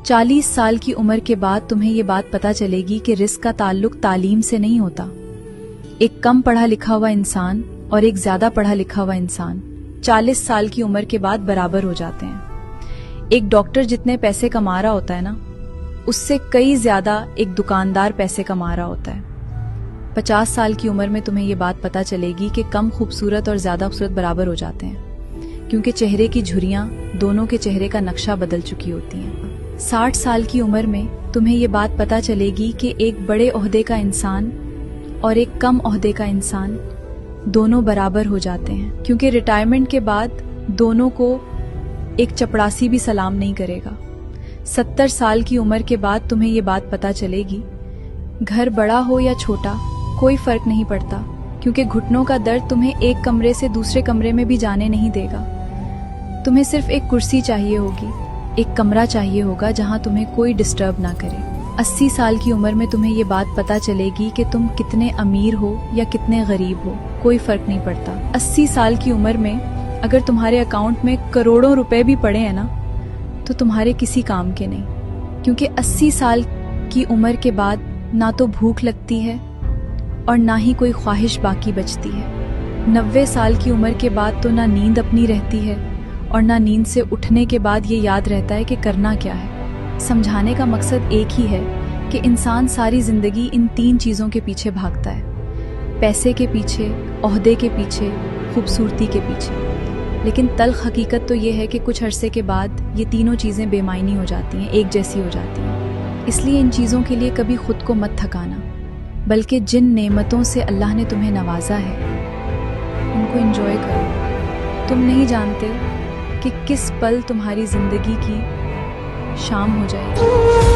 40 साल की उम्र के बाद तुम्हें ये बात पता चलेगी कि रिस्क का ताल्लुक तालीम से नहीं होता। एक कम पढ़ा लिखा हुआ इंसान और एक ज्यादा पढ़ा लिखा हुआ इंसान 40 साल की उम्र के बाद बराबर हो जाते हैं। एक डॉक्टर जितने पैसे कमा रहा होता है ना, उससे कई ज्यादा एक दुकानदार पैसे कमा रहा होता है। 50 साल की उम्र में तुम्हें ये बात पता चलेगी कि कम खूबसूरत और ज्यादा खूबसूरत बराबर हो जाते हैं, क्योंकि चेहरे की झुर्रियां दोनों के चेहरे का नक्शा बदल चुकी होती हैं। 60 साल की उम्र में तुम्हें ये बात पता चलेगी कि एक बड़े ओहदे का इंसान और एक कम ओहदे का इंसान दोनों बराबर हो जाते हैं, क्योंकि रिटायरमेंट के बाद दोनों को एक चपड़ासी भी सलाम नहीं करेगा। 70 साल की उम्र के बाद तुम्हें ये बात पता चलेगी, घर बड़ा हो या छोटा कोई फर्क नहीं पड़ता, क्योंकि घुटनों का दर्द तुम्हें एक कमरे से दूसरे कमरे में भी जाने नहीं देगा। तुम्हें सिर्फ एक कुर्सी चाहिए होगी, एक कमरा चाहिए होगा जहां तुम्हें कोई डिस्टर्ब ना करे। 80 साल की उम्र में तुम्हें ये बात पता चलेगी कि तुम कितने अमीर हो या कितने गरीब हो, कोई फर्क नहीं पड़ता। 80 साल की उम्र में अगर तुम्हारे अकाउंट में करोड़ों रुपए भी पड़े हैं ना, तो तुम्हारे किसी काम के नहीं, क्योंकि 80 साल की उम्र के बाद ना तो भूख लगती है और ना ही कोई ख्वाहिश बाकी बचती है। 90 साल की उम्र के बाद तो ना नींद अपनी रहती है और ना नींद से उठने के बाद ये याद रहता है कि करना क्या है। समझाने का मकसद एक ही है कि इंसान सारी जिंदगी इन 3 चीज़ों के पीछे भागता है, पैसे के पीछे, ओहदे के पीछे, खूबसूरती के पीछे। लेकिन तल्ख हकीकत तो ये है कि कुछ अरसे के बाद ये तीनों चीज़ें बेमायनी हो जाती हैं, एक जैसी हो जाती हैं। इसलिए इन चीज़ों के लिए कभी खुद को मत थकाना, बल्कि जिन नेमतों से अल्लाह ने तुम्हें नवाजा है उनको एंजॉय करो। तुम नहीं जानते कि किस पल तुम्हारी जिंदगी की शाम हो जाएगी।